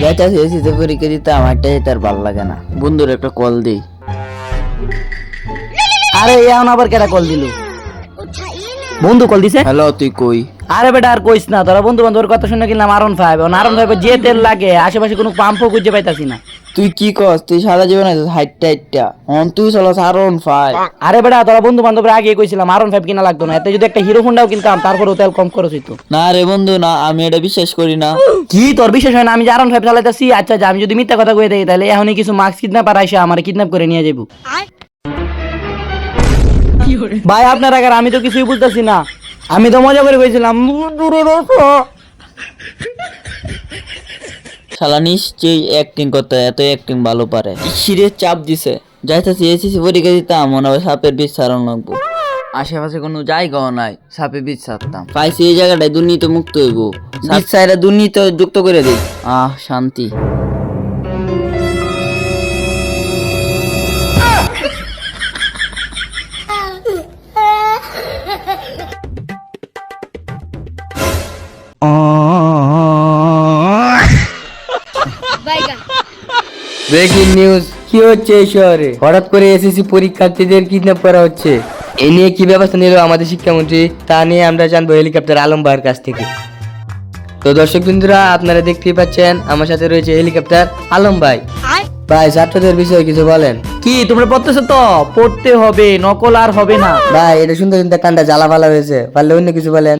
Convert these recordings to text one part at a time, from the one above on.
যাইতাছি এসিতে পরীক্ষা দিতে আমারটাই তার ভালো লাগে না। বন্ধুর একটা কল দিই। আরে এখন আবার কেটা কল দিল? বন্ধু কল দিছে। হ্যালো, তুই কই? আরে বেটা আর কইস না, তোরা বন্ধু বান্ধবের কথা শুনে কিনলাম R15। R15 যে তেল লাগে আশেপাশে কোনো পাম্পও খুঁজে পাইতাছি না। তুই কি কস? তুই সারা জীবন হাইটটা হাইটটা তুই চলাস R15। আরে বেটা তোরা বন্ধু বান্ধবের আগে কইছিলাম R15 কিনা লাগতো না, এতে যদি একটা হিরো হোন্ডাও কিনতাম তারপরেও তেল কম খরচ হইতো। না রে বন্ধু, না, আমি এটা বিশ্বাস করি না। কি তোর বিশ্বাস হয় না আমি যে R15 চালাইতাছি? আচ্ছা আমি যদি মিথ্যা কথা কই থাকি তাহলে এখনই কিছু মার্কস কিডন্যাপার আইসা আমার কিডন্যাপ করে নিয়ে যাবো। ভাই আপনার আগে আমি তো কিছুই বুঝতেছি না, আমি তো মজা করে কইছিলাম। শালা নিশ্চয়ই অ্যাক্টিং করতে, এত অ্যাক্টিং ভালো পারে। সিরিয়াস চাপ দিছে। যাইতাছি এসিসি পরীক্ষা দিতাম, মনে হয় সাপের বিষ ছাড়ানো লাগবো। আশেপাশে কোনো জায়গাও নাই সাপে বিষ ছাড়তাম। পাইছি এই জায়গাটায় দুর্নীতি মুক্ত হইব। বিষ ছাইরা দুর্নীতি যুক্ত করে দিই। শান্তি। Breaking news! কি হচ্ছে এই শহরে? হঠাৎ করে এসএসসি পরীক্ষার্থীদের কিডন্যাপ করা হচ্ছে। এই নিয়ে কি ব্যবস্থা নিল আমাদের শিক্ষামন্ত্রী, তা নিয়ে আমরা জানবো হেলিকপ্টার আলম ভাইয়ের কাছ থেকে। তো দর্শক বন্ধুরা, আপনারা দেখতেই পাচ্ছেন আমার সাথে রয়েছে হেলিকপ্টার আলম ভাই। ভাই, ছাত্রদের বিষয়ে কিছু বলেন। কি তোমরা পড়তেছো? তো পড়তে হবে, নকল আর হবে না। ভাই, এটা শুনতে শুনতে কানটা জ্বালা ফালা হয়েছে, পারলে অন্য কিছু বলেন।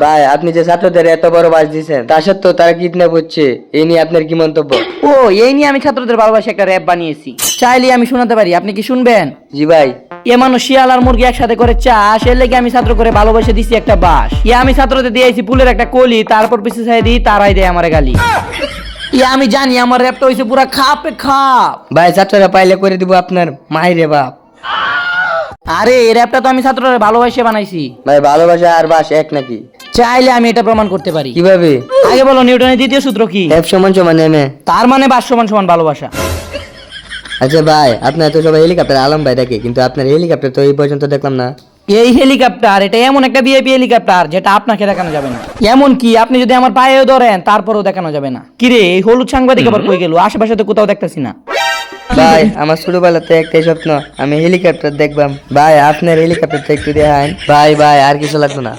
ভাই, আপনি যে ছাত্রদের এত বড় বাস দিয়েছেন তা সত্ত্বেও তারা কিডন্যাপ হচ্ছে, এই নিয়ে আপনার কি মন্তব্য? ও এই নিয়ে আমি ছাত্রদের ভালোবাসে একটা র‍্যাপ বানিয়েছি, চাইলে আমি শোনাতে পারি, আপনি কি শুনবেন? জি ভাই। এ মানুষ শিয়াল আর মুরগি একসাথে করে চাষ, এর লেগে আমি ছাত্র করে ভালোবাসে দিছি একটা বাস। আমি ছাত্রদের দিয়েছি ফুলের একটা কলি, তারপর পিছে ছাই দিই, তারাই দেয় আমার গালি। আমি জানি আমার র‍্যাপটা হইছে পুরা খাপে খাপ। ভাই, ছাত্ররা পাইলে করে দিব আপনার মাইরে বাপ। আরে এই র‍্যাপটা তো আমি ছাত্রদের ভালোবাসে বানাইছি। ভাই, ভালোবাসা আর বাস এক নাকি? চাইলে আমি এটা প্রমাণ করতে পারি। কিভাবে? আগে বলো নিউটনের দ্বিতীয় সূত্র কি? F সমান সমান m এ। তার মানে বাস সমান সমান ভালোবাসা। আচ্ছা ভাই, আপনার তো সবাই হেলিকপ্টার আলম ভাই ডাকে, কিন্তু আপনার হেলিকপ্টার তো এই পর্যন্ত দেখলাম না। এই হেলিকপ্টার এটা এমন একটা ভিআইপি হেলিকপ্টার যেটা আপনাকে দেখানো যাবে না। এমন কি আপনি যদি আমার পায়েও ধরেন তারপরেও দেখানো যাবে না। কিরে এই হলুদ সাংবাদিক আবার কই গেল? আশেপাশে তো কোথাও দেখতেছি না। ভাই, আমার ছোটবেলাতে একটাই স্বপ্ন, আমি হেলিকপ্টার দেখবাম। ভাই, আপনার হেলিকপ্টারটা একটু দেখান। ভাই ভাই, আর কিছু লাগতো না।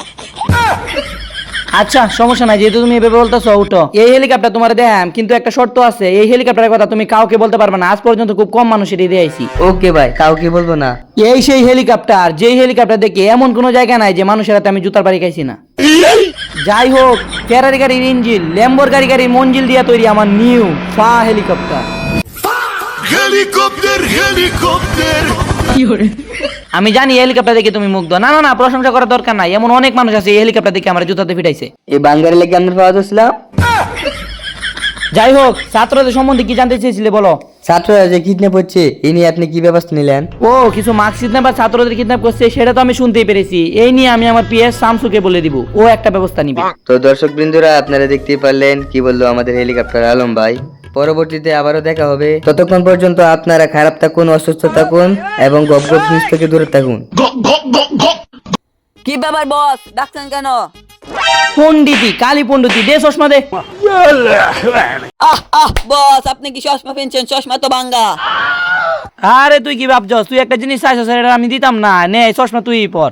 আচ্ছা সমস্যা নাই, যেহেতু তুমি এভাবে বলতেছো উঠো। এই হেলিকপ্টার তোমার দেখাম, কিন্তু একটা শর্ত আছে, এই হেলিকপ্টারের কথা তুমি কাউকে বলতে পারবে না। আজ পর্যন্ত খুব কম মানুষের দিয়ে আইছি। ওকে ভাই, কাউকে বলবো না। এই সেই হেলিকপ্টার, যেই হেলিকপ্টার দেখে এমন কোনো জায়গা নাই যে মানুষের হাতে আমি জুতার বাড়ি খাইছি না। যাই হোক, ফেরারি গাড়ির ইঞ্জিন, ল্যাম্বরগাড়ি গাড়ির মঞ্জিল দিয়া তৈরি আমার নিউ ফা হেলিকপ্টার। হেলিকপ্টার আমি জানি এই হেলিকপ্টার দেখে তুমি মুগ্ধ। না না না, প্রশংসা করার দরকার নাই, এমন অনেক মানুষ আছে এই হেলিকপ্টার দেখে আমার জুতাতে ফিটাইছে। এই বাঙ্গারি লেগে আপনার পাওয়া যাচ্ছিলাম। যাই হোক, ছাত্রদের সম্বন্ধে কি জানতে চেয়েছিলে বলো? ছাত্ররা যে কিডন্যাপ হচ্ছে, এই নিয়ে আপনি কি ব্যবস্থা নিলেন? ও কিছু মার্কস কিডন্যাপ বা ছাত্রদের কিডন্যাপ করছে, সেটা তো আমি শুনতেই পেরেছি। এই নিয়ে আমি আমার পিএস শামসুকে বলে দিব, ও একটা ব্যবস্থা নিবে। তো দর্শক বৃন্দরা, আপনারা দেখতেই পারলেন কি বললো আমাদের হেলিকপ্টার আলম ভাই। পরবর্তীতে আবারও দেখা হবে, ততক্ষণ পর্যন্ত আপনারা খারাপ থাকুন, অসুস্থ থাকুন এবং গপ গপ নিউজ থেকে দূরে থাকুন। কি ব্যাপার বস, ডাকছেন কেন? পন্ডিতি, কালী পন্ডিতি, দে চশমা দে। বস, আপনি কি চশমা পেনছেন? চশমা তো ভাঙ্গা। আরে তুই কি ভাবছস? তুই একটা জিনিস চাইছস, এটা আমি দিতাম না। নে চশমা তুই পর।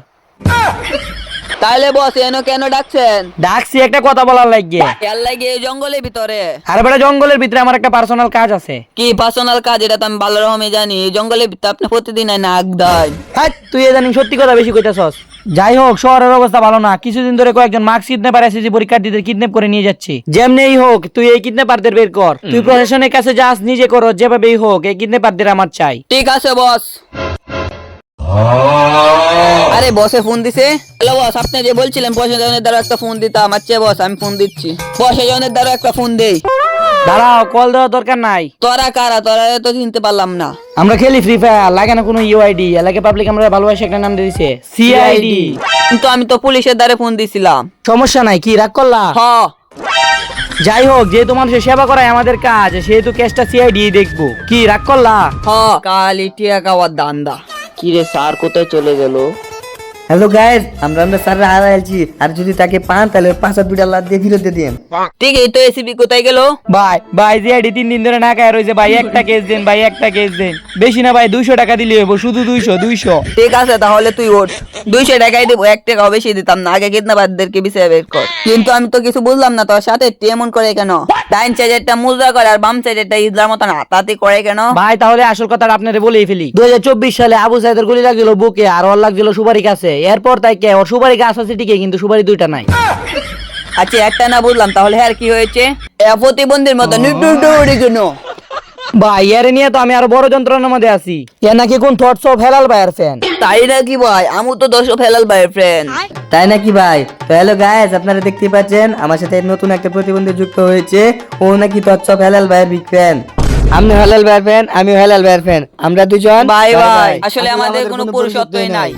তাইলে বস এনো কেন ডাকছেন? ডাকছি একটা কথা বলার লাগে। খেয়াল লাগে জঙ্গলের ভিতরে। আরে বেটা, জঙ্গলের ভিতরে আমার একটা পার্সোনাল কাজ আছে। কি পার্সোনাল কাজ? এটা তো আমি ভালো রকমই জানি। এই জঙ্গলের ভিতরে আপনি প্রতিদিন নাক দেয়। হ্যাঁ, তুই জানি সত্যি কথা বেশি কইতাছস। যাই হোক, শহরের অবস্থা ভালো না। কিছুদিন ধরে কয়েকজন মার্কস কিডন্যাপার এসএসসি পরীক্ষার্থীদের কিডন্যাপ করে নিয়ে যাচ্ছে। যেমনিই হোক তুই এই কিডন্যাপারদের বের কর। তুই প্রশাসনের কাছে যাস, নিজে করো, যেভাবেই হোক এই কিডন্যাপারদের আমার চাই। ঠিক আছে বস। আরে বসে ফোন দিছে। হ্যালো বস, আপনি যে বলছিলেন প্রশাসনের দ্বারা একটা ফোন দিতাম। আচ্ছা বস, আমি ফোন দিচ্ছি। প্রশাসনের দ্বারা একটা ফোন দেই। দাঁড়াও, কল দেওয়ার দরকার নাই। তোরা কারা? তোরা তো চিনতে পারলাম না। আমরা খেলি ফ্রি ফায়ার, লাগে না কোনো ইউআইডি। এলাকা পাবলিক আমরা ভালোবাসে একটা নাম দিয়ে দিছে, সিআইডি। কিন্তু আমি তো পুলিশের দ্বারে ফোন দিছিলাম। সমস্যা নাই, কি রাগ করলা? হ। যাই হোক, যেহেতু মানুষের সেবা করাই আমাদের কাজ, সেহেতু কেসটা সিআইডি দেখবো। কি রাগ করলা? হ, কালি টিয়া খাওয়ার দান্দা। কি রে স্যার, কোথায় চলে গেল? হ্যালো গাইস, আমরা স্যার হারাইছি, আর যদি তাকে পান তাহলে 5-2 লাখ দিয়ে ফেরত দিয়ে দিন। ঠিক এই তো এসিপি কোথায় গেল? ভাই জিআইডি 3 দিন ধরে না খায় রয়েছে ভাই, একটা কেস দেন ভাই, একটা কেস দেন, বেশি না ভাই 200 টাকা দিলে হইব, শুধু 200। ঠিক আছে তাহলে তুই ওঠ, 200 টাকাই দেবো, 1 টাকাও বেশি দিতাম না। আগে কিডন্যাপারদেরকে বিচার বের কর। কিন্তু আমি তো কিছু বুঝলাম না, তোর সাথে এমন করে কেন? ডাইন সাইডেরটা মুজরা করে আর বাম সাইডেরটা ইজলার মতন হাতাহাতি করে কেন? ভাই তাহলে আসল কথাটা আপনারে বলেই ফেলি। 2024 সালে আবু সাইদের গুলি লাগছিল বুকে, আর ওর লাগছিল সুপারি কাছে। এরপর তাই কে ওর সুপারি গাছ আছে ঠিকই, কিন্তু সুপারি 2টা নাই। আচ্ছা একটা না বুঝলাম, তাহলে আর কি হয়েছে? প্রতিবন্ধীর মতো নিটুডুরি কেন? ভাই এর নিয়ে তো আমি আরো বড় যন্ত্রণার মধ্যে আছি। এ নাকি কোন থটস অফ হেলাল ভাইয়ের ফ্যান। তাই নাকি ভাই? আমি তো দর্শক ফেলাল ভাইয়ের ফ্রেন্ড। তাই নাকি ভাই? তো হ্যালো গাইস, আপনারা দেখতে পাচ্ছেন আমার সাথে নতুন একটা প্রতিবন্ধী যুক্ত হয়েছে। ও নাকি তৎসব হেলাল ভাইয়ের বিগ ফ্যান। আমি হেলাল ভাইয়ের ফ্যান, আমিও হেলাল ভাইয়ের ফ্যান, আমরা দুজন বাই bye বাই। bye। আসলে আমাদের কোনো পুরুষত্বই নাই।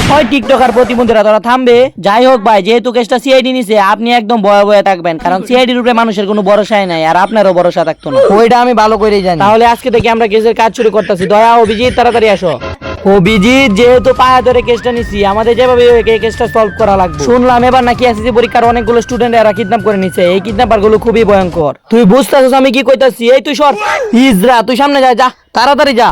হয় টিকটকার প্রতিবন্ধীরা তোরা থামবে। যাই হোক ভাই, যেহেতু কেসটা সিআইডি নিছে, আপনি একদম ভয়ে ভয়ে থাকবেন, কারণ সিআইডির উপরে মানুষের কোনো ভরসাই নাই, আর আপনারও ভরসা থাকতো না। ওইটা আমি ভালো করেই জানি। তাহলে আজকে থেকে আমরা কেসের কাজ শুরু করতেছি। দয়া অভিজিৎ তাড়াতাড়ি আসো। অভিজিৎ, যেহেতু পায়া ধরে কেসটা নিছি, আমাদের যেভাবে এই কেসটা সলভ করা লাগবে। শুনলাম এবার নাকি এসএসসি পরীক্ষার অনেকগুলো স্টুডেন্ট এরা কিডন্যাপ করে নিছে। এই কিডন্যাপার গুলো খুবই ভয়ঙ্কর। তুই বুঝতেছিস আমি কি কইতাছি? এই তুই সর ইজরা, তুই সামনে যা, তাড়াতাড়ি যা।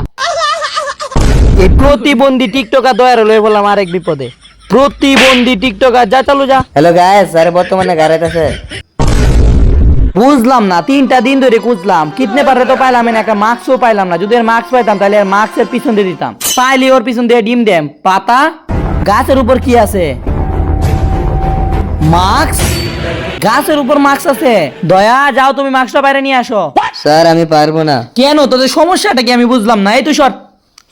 এই প্রতিবন্ধী টিকটকার দয়ার লয়ে বললাম আরেক বিপদে। প্রতিবন্ধী টিকটকার, যা চালু যা। হ্যালো গাইস, স্যার বর্তমানে গাড়িতে আছে। বুঝলাম না, 3টা দিন ধরে খুঁজলাম, কিডন্যাপারে তো পাইলাম না, একটা মাস্কও পাইলাম না। যদি এর মাস্ক পাইতাম তাহলে এর মাস্কের পিছন দিয়ে দিতাম। পাইলি ওর পিছন দিয়ে ডিম দেম পাতা। গাছের উপর কি আছে? মাস্ক। গাছের উপর মাস্ক আছে। দয়া, যাও তুমি মাস্কটা বাইরে নিয়ে আসো। স্যার আমি পারবো না। কেন, তোদের সমস্যাটা কি আমি বুঝলাম না। এই তুই সর।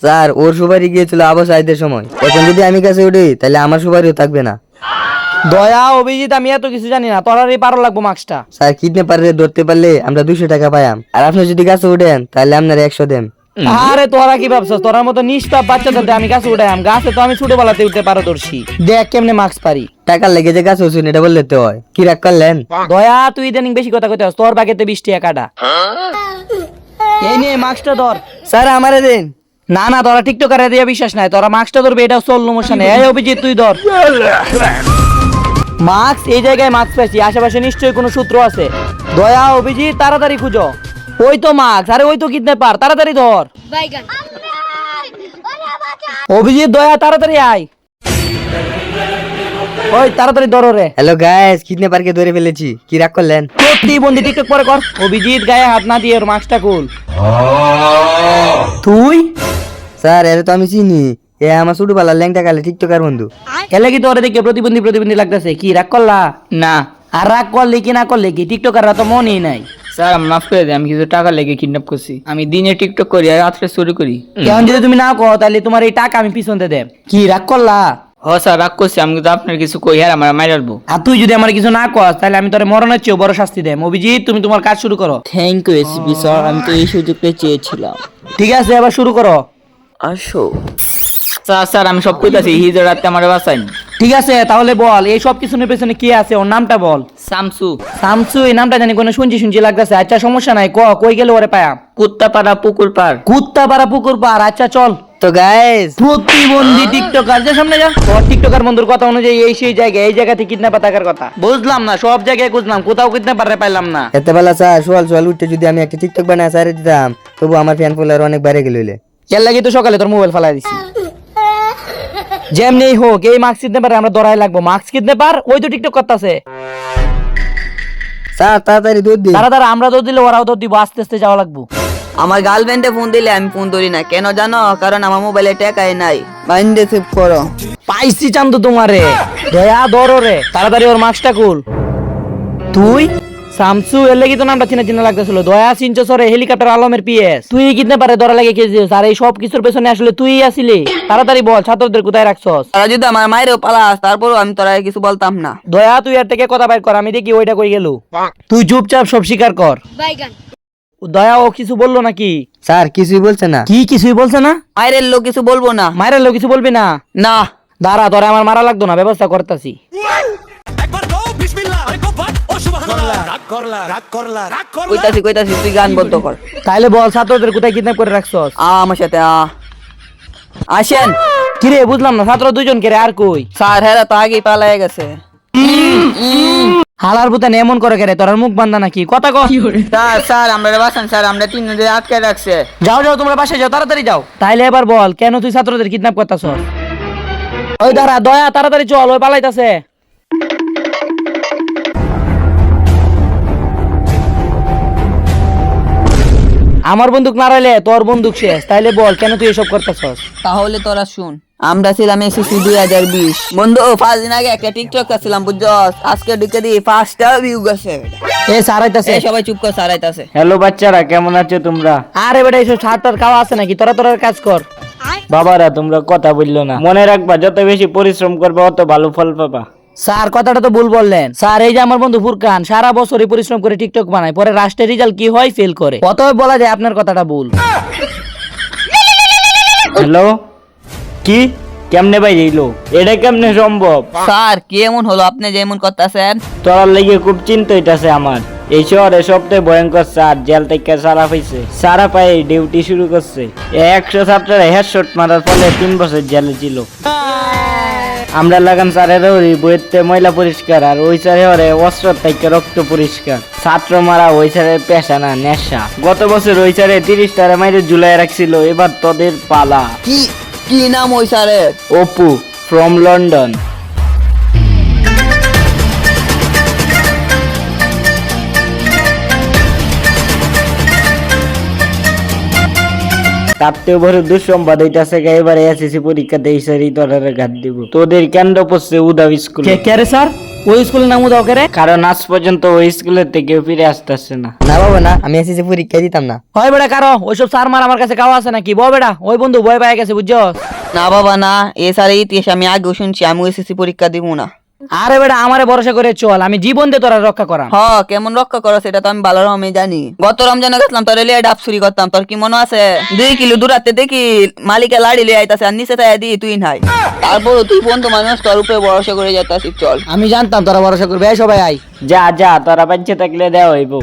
স্যার ওর সুপারি গিয়েছিল আবু সাইদের সময়, এখন যদি আমি কাছে উঠি তাহলে আমার সুপারিও থাকবে না। দয়া অভিজিৎ, আমি এত কিছু জানি না, তোরারই পারো লাগবো মাস্কটা। স্যার কিডন্যাপারে ধরতে পারলে আমরা 200 টাকা পাইয়াম, আর আপনি যদি কাছে উঠেন তাহলে আপনার 100 দেন। আরে তোরা কি ভাবছস? তোরার মতো নিষ্পাপ বাচ্চাদের আমি গাছে উঠাইম? গাছে তো আমি ছোটবেলাতে উঠতে পারদর্শী। দেখ কেমনে মাস্ক পারি। টাকা লেগে যে কাছে উঠছেন এটা বললে তো হয়। কি রাগ করলেন? দয়া, তুই ইদানিং বেশি কথা কইতে হস। তোর বাগেতে 20 টাকা কাটা। এই নে মাস্কটা ধর। স্যার আমারে দেন। না না, তোরা টিকটকারে দিয়ে বিশ্বাস নাই, তোরা মাস্কটা ধরবে, এটা চললো মোশনে। এই অভিজিৎ তুই ধর মাস্ক। এই জায়গায় মাস্ক পাইছি, আশেপাশে নিশ্চয়ই কোনো সূত্র আছে। দয়া অভিজিৎ, তাড়াতাড়ি খুঁজো। ওই তো মাস্ক, আরে ওই তো কিডন্যাপার, তাড়াতাড়ি ধর। অভিজিৎ, দয়া তাড়াতাড়ি আয়। ওই তাড়াতাড়ি ধরো রে। হ্যালো গাইস, কিডন্যাপারকে ধরে ফেলেছি। কি রাগ করলেন? প্রতিবন্ধী টিকটক পরে কর। অভিজিৎ, গায়ে হাত না দিয়ে ওর মাস্কটা খুল। তুই? স্যার এর তো আমি চিনি, এ আমার ছোটবেলার ল্যাংটা কালে টিকটকার বন্ধু। এলে কি তোরে দেখে প্রতিবন্ধী লাগতেছে? কি রাগ করলা? না আর রাগ করলে কি না করলে কি, টিকটকাররা তো মনেই নাই। স্যার, মাফ করে দেন, আমি কিছু টাকা লেগে কিডন্যাপ করছি। আমি দিনে টিকটক করি আর রাত্রে চুরি করি। কেমন যদি তুমি না কো তাহলে তোমার এই টাকা আমি পিছন দিয়ে দেব। কি রাগ করলা? হ স্যার, রাগ করছি, আমি কিন্তু আপনার কিছু কই আর আমার মাইরালবো। আর তুই যদি আমার কিছু না কস তাহলে আমি তোর মরণের চেয়েও বড় শাস্তি দেব। অভিজিৎ, তুমি তোমার কাজ শুরু করো। থ্যাংক ইউ এসপি স্যার, আমি তো এই সুযোগটাই চেয়েছিলাম। ঠিক আছে, এবার শুরু করো। আসো স্যার, আমি সব কইতাছি, হিজড় রাতে আমার বাঁচাইন। ঠিক আছে, তাহলে বল এই সব কিছুর পেছনে কি আছে? ওর নামটা বল। শামসু। শামসু, এই নামটা জানি কোনো শুনছি লাগতেছে। আচ্ছা সমস্যা নাই, কই গেল ওরে পায়া? কুত্তাপাড়া পুকুর পার। কুত্তাপাড়া পুকুর পার। আচ্ছা চল। তো গাইস, প্রতিবন্ধী টিকটকার, যে সামনে যা। তোর টিকটকার বন্ধুর কথা অনুযায়ী এই সেই জায়গায়, এই জায়গাতে কিডন্যাপার থাকার কথা। বুঝলাম না, সব জায়গায় খুঁজলাম, কোথাও কিডন্যাপারে পাইলাম না। এতে বেলা স্যার সোয়াল উঠতে যদি আমি একটা টিকটক বানায় সারে দিতাম, তবু আমার ফ্যান ফলোয়ার অনেক বাইরে গেল। এর লাগি তো সকালে তোর মোবাইল ফালাই দিছি। যেমনি হোক এই মাস্ক কিডন্যাপারে আমরা ধরাই লাগবো। মাস্ক কিডন্যাপার ওই তো টিকটক করতেছে। স্যার তাড়াতাড়ি দুধ দিন। তারা আমরা দৌড় দিলে ওরাও দৌড় দিব, আস্তে আস্তে যাওয়া লাগবো। আমার গার্লফ্রেন্ডে ফোন দিলে আমি ফোন ধরি না, কেন জানো? কারণ আমার মোবাইলে টাকাই নাই। মাইন্ডে সেভ করো। পাইছি চান্দু তোমারে। দয়া ধরো রে, তাড়াতাড়ি ওর মাস্কটা খুল। তুই শামসু, এর লাগি তো নামটা চিনা লাগতেছিল। দয়া চিনছো সরে, হেলিকপ্টার আলমের পিএস। তুই কিডন্যাপারে ধরা লাগে কে দিস? আর এই সব কিছুর পেছনে আসলে তুই আসিলি। তাড়াতাড়ি বল, ছাত্রদের কোথায় রাখছস? তারা যদি আমার মায়েরও পালাস, তারপরও আমি তোরা কিছু বলতাম না। দয়া, তুই এর থেকে কথা বাইর কর, আমি দেখি ওইটা কই গেল। তুই চুপচাপ সব স্বীকার কর। দয়া, ও কিছু বললো নাকি? স্যার কিছুই বলছে না। কি কিছুই বলছে না? মায়ের লোক কিছু বলবো না। মায়ের লোক কিছু বলবি না? না। দাঁড়া, তোরা আমার মারা লাগতো না, ব্যবস্থা করতেছি। কইতাছি তুই গান বন্ধ কর। তাইলে বল, ছাত্রদের কোথায় কিডন্যাপ করে রাখছস? আমার সাথে আসেন। কিরে বুঝলাম না, ছাত্র দুইজন কে রে, আর কই? স্যার হেরা তো আগেই পালাই গেছে। হালার বুতান এমন করে কেরে, তোর মুখ বান্ধা নাকি? কথা কও। স্যার স্যার আমরা বাসান স্যার, আমরা 3 দিন আটকে রাখছে। যাও যাও, তোমরা বাসায় যাও, তাড়াতাড়ি যাও। তাইলে এবার বল, কেন তুই ছাত্রদের কিডন্যাপ করতাছ? ওই দাঁড়া, দয়া তাড়াতাড়ি চল, ওই পালাইতাছে। আমার বন্দুক নাড়াইলে তোর বন্দুক শেষ। তাইলে বল, কেন তুই এসব করতেছস? তাহলে তোরা শুন, আমরা ছিলাম এসএসসি 2020। বন্ধু 5 দিন আগে একটা টিকটক করছিলাম বুঝছস, আজকে ঢুকে দিই 5টা ভিউ গেছে। এ সারাইতাছে। এই সবাই চুপ কর, স্যার আইতাছে। হ্যালো বাচ্চারা, কেমন আছো তোমরা? আরে বেটা, এইসব ছাড়টার খাওয়া আছে নাকি? তোরা তোর কাজ কর। বাবারা তোমরা কথা বললো না, মনে রাখবা যত বেশি পরিশ্রম করবে অত ভালো ফল পাবা। স্যার কথাটা তো ভুল বললেন। স্যার এই যে আমার বন্ধু ফুরকান সারা বছরই পরিশ্রম করে টিকটক বানায়, পরে রাষ্ট্রের রেজাল্ট কি হয়? ফেল করে। অতএব বলা যায় আপনার কথাটা ভুল। হ্যালো, কি কেমনে ভাই রইলো? এটা কেমনে সম্ভব? স্যার কি এমন হলো, আপনি যেমন করতেছেন? তোর লেগে খুব চিন্তা হইতাছে আমার। এই শহরে সবচেয়ে ভয়ঙ্কর স্যার জেল থেকে সারা পাইছে, সারা পাই ডিউটি শুরু করছে। 100 ছাত্রের হেডশট মারার ফলে 3 বছর জেলে ছিল। আমরা লাগান স্যারের ওই বইতে ময়লা পরিষ্কার, আর ওই স্যারে ওরে অস্ত্র থেকে রক্ত পরিষ্কার। ছাত্র মারা ওই স্যারের পেশা না, নেশা। গত বছর ওই স্যারে 30টারে মাইরে ঝুলাই রাখছিল, এবার তোদের পালা। কি কি নাম ওই স্যারের? Apu from London. তাতেও বড় দুঃসংবাদ হইতাছে, এবারে এসএসসি পরীক্ষাতে এই স্যারই তোরারে ঘাত দিব। তোদের কেন্দ্র পড়ছে উদাও স্কুল। কে রে স্যার? ওই স্কুলের নাম দাও কে রে? কারণ আজ পর্যন্ত ওই স্কুলের থেকে ফিরে আসতেছে না। না বাবা না, আমি এসএসসি পরীক্ষা দিতাম না। হয় বেটা, কারো ওইসব স্যার মার আমার কাছে খাওয়া আছে নাকি? বল বেটা, ওই বন্ধু ভয় পাই গেছে বুঝছো? না বাবা না, এ স্যারের ইতিহাস আমি আগেও শুনছি, আমি এসএসসি পরীক্ষা দিব না। আরে বেটা, আমারে ভরসা করে চল, আমি জীবন দিয়ে তোরা রক্ষা করাম। হ, কেমন রক্ষা করো সেটা তো আমি ভালো রকমই জানি। গত রমজানে গেছিলাম, তোর লিয়ে ডাব চুরি করতাম, তোর কি মনে আছে? 2 কিলো দূরাতে দেখি মালিকে লাড়ি লিয়ে আইতাছে, আর নিচে তাই দি তুই নাই। তারপর তুই বন্ধু মানুষ, তোর উপরে ভরসা করে যাইতাছিস, চল। আমি জানতাম তোরা ভরসা করবে। এই সবাই আই। যা যা, তোরা বাচ্চা থাকলে দেওয়া হইব।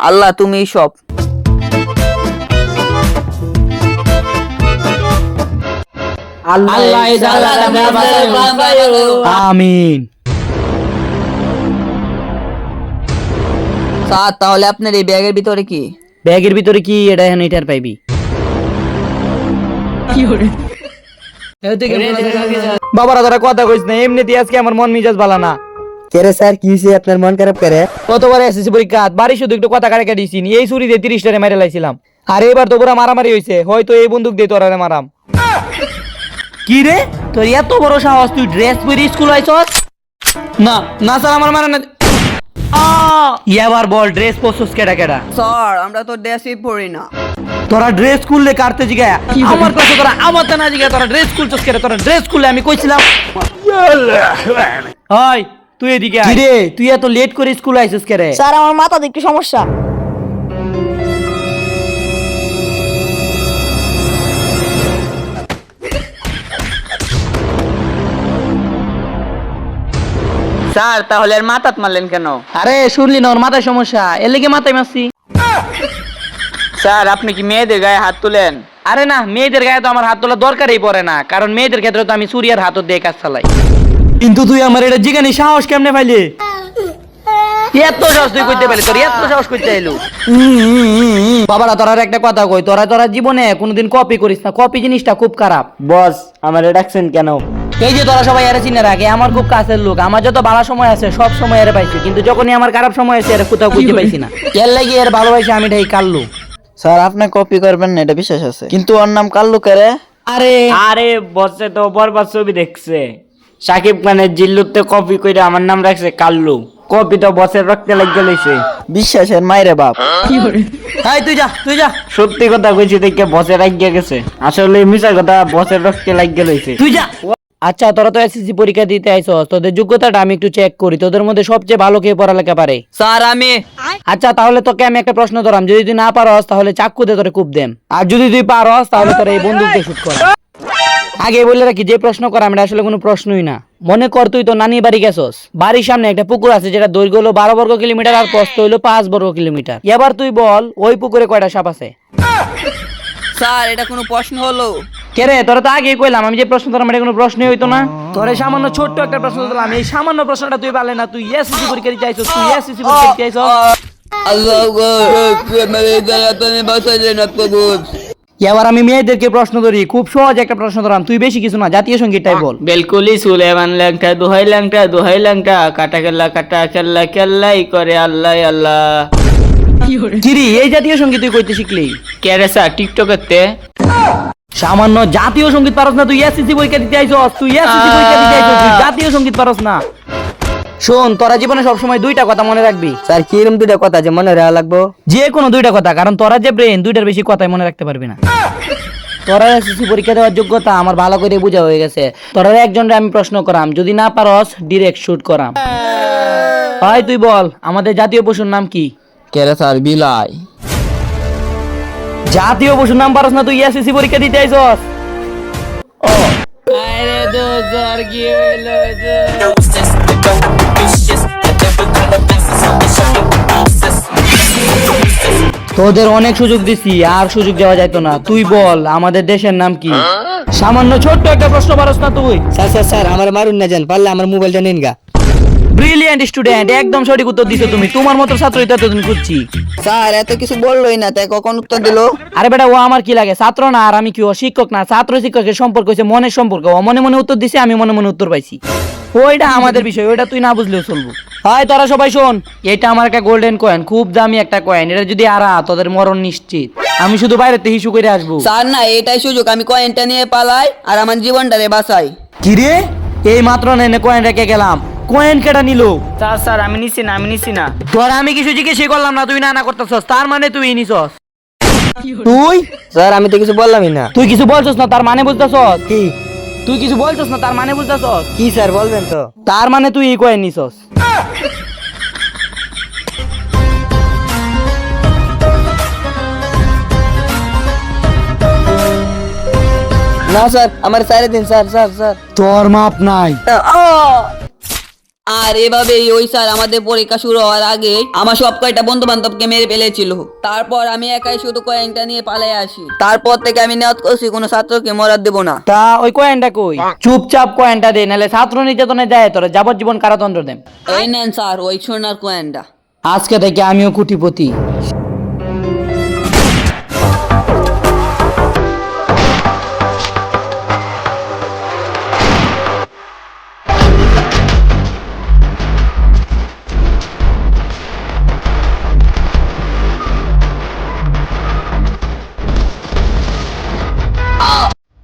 আল্লাহ তুমি সব। আমিন। স্যার তাহলে আপনার এই ব্যাগের ভিতরে কি? ব্যাগের ভিতরে কি? এটা এখন এটার পাইবি। বাবারা তোরা কথা কইস না, এমনিতে আজকে আমার মন মিজাজ ভালো না। কে রে স্যার, কি হয়েছে আপনার মন খারাপ করে? কতবার এসএসসি পরীক্ষা বাড়ি শুধু একটু কথা কাটাকা দিছি, এই ছুরি দিয়ে 30টারে মেরে লাইছিলাম। আর এবার তো পুরো মারামারি হইছে, হয়তো এই বন্দুক দিয়ে তোরারে মারাম। কি রে, তোর এত বড় সাহস, তুই ড্রেস পরে স্কুল আইছস? না না স্যার, আমার মারা না। এবার বল, ড্রেস পরছস কেডা কেডা? স্যার আমরা তো ড্রেসই পরি না। তোরা ড্রেস খুললে কাটতে জিগা আমার কাছে, তোরা আমার তো না জিগা, তোরা ড্রেস খুলছস কেডা? তোরা ড্রেস খুললে আমি কইছিলাম। হাই তুই এদিকে আয়। কি রে, তুই এত লেট করে স্কুল আইছস কে রে? স্যার আমার মাথা একটু সমস্যা। স্যার তাহলে আর মাথাত মারলেন কেন? আরে শুনলি না, ওর মাথায় সমস্যা, এর লেগে মাথায় মারছি। স্যার আপনি কি মেয়েদের গায়ে হাত তুলেন? আরে না, মেয়েদের গায়ে তো আমার হাত তোলা দরকারই পড়ে না, কারণ মেয়েদের ক্ষেত্রে তো আমি সুরিয়ার হাতও দিয়ে কাজ চালাই। কিন্তু তুই আমার এটা জিগানি সাহস কেমনে পাইলি? এত সাহস তুই কইতে পারলি? তোর এত সাহস কইতে এলো? বাবারা তোরা একটা কথা কই, তোরা জীবনে কোনোদিন কপি করিস না, কপি জিনিসটা খুব খারাপ। বস আমারে ডাকছেন কেন? এই যে তোরা সবাই এর চিনে রাখে, আমার খুব কাছের লোক, আমার যত ভালো সময় আছে সব সময় এর পাইছি, কিন্তু যখনই আমার খারাপ সময় আছে এর কোথাও খুঁজে পাইছি না। এর লাগি এর ভালোবাসি আমি ঢাই কাল্লু। স্যার আপনি কপি করবেন না এটা বিশ্বাস আছে, কিন্তু ওর নাম কাল্লু করে। আরে আরে বসে তো বরবাদ ছবি দেখছে, সাকিব খানের জিল্লুতে কপি কইরা আমার নাম রাখছে কাল্লু। কপি তো বসের রক্তে লাগিয়ে লইছে। বিশ্বাসের মাইরে বাপ। হাই তুই যা, তুই যা। সত্যি কথা কইছি দেখে বসের লাগিয়ে গেছে, আসলে মিছা কথা, বসের রক্তে লাগিয়ে লইছে। তুই যা। আচ্ছা তোরা তো এসএসসি পরীক্ষা দিতে আইছস, তোদের যোগ্যতাটা আমি একটু চেক করি, তোদের মধ্যে সবচেয়ে ভালো কে পড়ালেখা পারে? স্যার আমি। আচ্ছা তাহলে তোকে আমি একটা প্রশ্ন ধরাম, যদি তুই না পারস তাহলে চাকু দিয়ে তোরে কূপ দেম, আর যদি তুই পারস তাহলে তোর এই বন্দুক দিয়ে শুট কর। আগে বলে রাখি, যে প্রশ্ন করা আমরা আসলে কোনো প্রশ্নই না। মনে কর তুই তো নানি বাড়ি গেছস, বাড়ির সামনে একটা পুকুর আছে যেটা দৈর্ঘ্য হলো 12 বর্গ কিলোমিটার আর প্রস্থ হলো 5 বর্গ কিলোমিটার। এবার তুই বল ওই পুকুরে কয়টা সাপ আছে? স্যার এটা কোনো প্রশ্ন হলো? কে রে, তোরা তো আগেই কইলাম আমি যে প্রশ্ন তোর মানে কোনো প্রশ্নই হইতো না। তোরে সামান্য ছোট্ট একটা প্রশ্ন দিলাম, এই সামান্য প্রশ্নটা তুই পারলে না। তুই এসএসসি পরীক্ষা দিতে চাইছস, তুই এসএসসি পরীক্ষা দিতে চাইছস। আল্লাহ গো, মেরে দাঁড়া তুমি বাঁচাইলে না প্রভু। এবার আমি মেয়েদেরকে প্রশ্ন ধরি, খুব সহজ একটা প্রশ্ন ধরাম, তুই বেশি কিছু না, জাতীয় সঙ্গীতটাই বল। বেলকুলি সুলেমান ল্যাংটা দোহাই ল্যাংটা কাটা খেল্লা খেল্লাই করে আল্লাহ আল্লাহ। কিরি, এই জাতীয় সঙ্গীত তুই কইতে শিখলি? কে রে স্যার টিকটকেতে? সামান্য জাতীয় সঙ্গীত পারস না, তুই এসএসসি পরীক্ষা দিতে আইছস, তুই এসএসসি পরীক্ষা দিতে আইছস, তুই জাতীয় সঙ্গীত পারস না। শোন, তোরা জীবনে সবসময় দুইটা কথা মনে রাখবি। স্যার কিরম দুটা কথা যে মনে রাখা লাগবো? যে কোনো দুইটা কথা, কারণ তোরা যে ব্রেন, দুইটার বেশি কথাই মনে রাখতে পারবি না। তোরা এসএসসি পরীক্ষা দেওয়ার যোগ্যতা আমার ভালো করে বোঝা হয়ে গেছে। তোরা একজনরে আমি প্রশ্ন করাম, যদি না পারস ডিরেক্ট শুট করাম। ভাই তুই বল, আমাদের জাতীয় পশুর নাম কি? কে রে স্যার? বিলাই। জাতীয় পশুর নাম পারস না, তুই এসএসসি পরীক্ষা দিতে আইছস। আরে দোস্ত কি হইলো যে? তোদের অনেক সুযোগ দিছি, আর সুযোগ দেওয়া যাইতো না। তুই বল আমাদের দেশের নাম কি? সামান্য ছোট্ট একটা প্রশ্ন পারস না তুই? স্যার স্যার স্যার আমার মারুন না যান, পারলে আমার মোবাইলটা নিন গা। ব্রিলিয়ান্ট স্টুডেন্ট, একদম সঠিক উত্তর দিছো তুমি। তোমার মতো ছাত্রই তো এতদিন খুঁজছি। স্যার এত কিছু বললোই না, তাই কখন উত্তর দিল? আরে বেটা, ও আমার কি লাগে? ছাত্র না, আর আমি কি ও শিক্ষক না? ছাত্র শিক্ষকের সম্পর্ক হচ্ছে মনের সম্পর্ক। ও মনে মনে উত্তর দিছে, আমি মনে মনে উত্তর পাইছি। ওইটা আমাদের বিষয়, ওইটা তুই না বুঝলেও চলবো। হাই তোরা সবাই শোন, এটা আমার একটা গোল্ডেন কয়েন, খুব দামি একটা কয়েন। এটা যদি আরা তোদের মরণ নিশ্চিত। আমি শুধু বাইরেতে হিসু করে আসবো। স্যার না, এটাই সুযোগ, আমি কয়েনটা নিয়ে পালাই আর আমার জীবনটারে বাঁচাই। কি রে, এই মাত্র নেনে কয়েন রেখে গেলাম, কয়েন কেটা নিল? স্যার আমি নিছি না। তোর আমি কিছু জিজ্ঞেস করলাম না, তুই না করতেছস, তার মানে তুই নিছস। তুই স্যার আমি তো কিছু বললামই না। তুই কিছু বলছস না, তার মানে বুঝতেছস? কি তুই কিছু বলছস না, তার মানে বুঝতেছস? কি স্যার বলবেন তো? তার মানে তুই এই কয়েন নিছস। না স্যার আমার সাইরে দিন স্যার, স্যার স্যার। তোর মাপ নাই। আর এভাবেই ওই স্যার আমাদের পরীক্ষা শুরু হওয়ার আগে আমার সব কয়টা বন্ধু বান্ধবকে মেরে ফেলেছিল। তারপর আমি একাই শুধু কয়েনটা নিয়ে পালাই আসি। তারপর থেকে আমি নিয়ত করছি কোনো ছাত্রকে মরার দেব না। তা ওই কয়েনটা কই? চুপচাপ কয়েনটা দে, নাহলে ছাত্র নির্যাতনে যায় তোরা যাবজ্জীবন কারাদণ্ড দেন। এই নেন স্যার ওই সোনার কয়েনটা। আজকে থেকে আমিও কোটিপতি।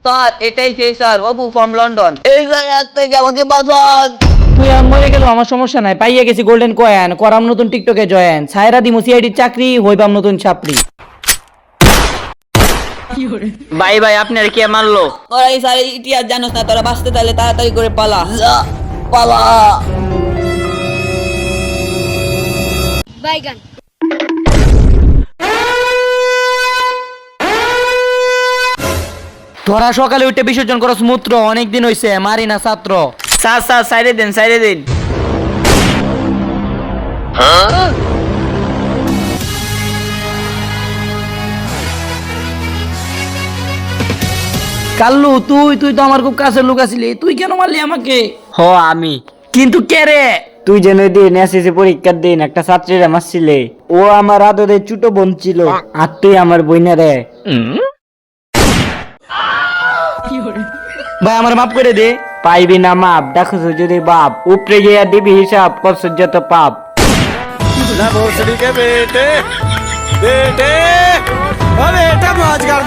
স্যার এটাই সেই স্যার, বাবু ফ্রম লন্ডন। এই জায়গা থেকে আমাকে বাঁচান। তুই আমি মরে গেল আমার সমস্যা নাই, পাইয়া গেছি গোল্ডেন কয়েন, করাম নতুন টিকটকে জয়েন, ছায়রা দিমু সিআইডির চাকরি, হইবাম নতুন ছাপরি। ভাই আপনার কে মারলো? তোরা এই স্যার ইতিহাস জানোস না, তোরা বাঁচতে চাইলে তাড়াতাড়ি করে পালা পালা। বাইগান। তোরা সকালে উঠে বিসর্জন করস মূত্র, অনেকদিন হইছে মারি না ছাত্র। স্যার সাইরে দেন। কাল্লু তুই তো আমার খুব কাছের লোক আছিলি, তুই কেন মারলি আমাকে? হ আমি। কিন্তু কে রে? তুই যেন দিন এসএসসি পরীক্ষার দিন একটা ছাত্রীরা মারছিলে, ও আমার আদরের ছোট বোন ছিল, আর তুই আমার বইনা রে। ভাই আমার মাফ করে দে। পাইবি না মাপ, দেখো যদি বাপ উপরে গিয়া দিবি হিসাব, করছ যত পাপ। ना भोसड़ी के बेटे बेटे ओ बेटा मौज कर दे।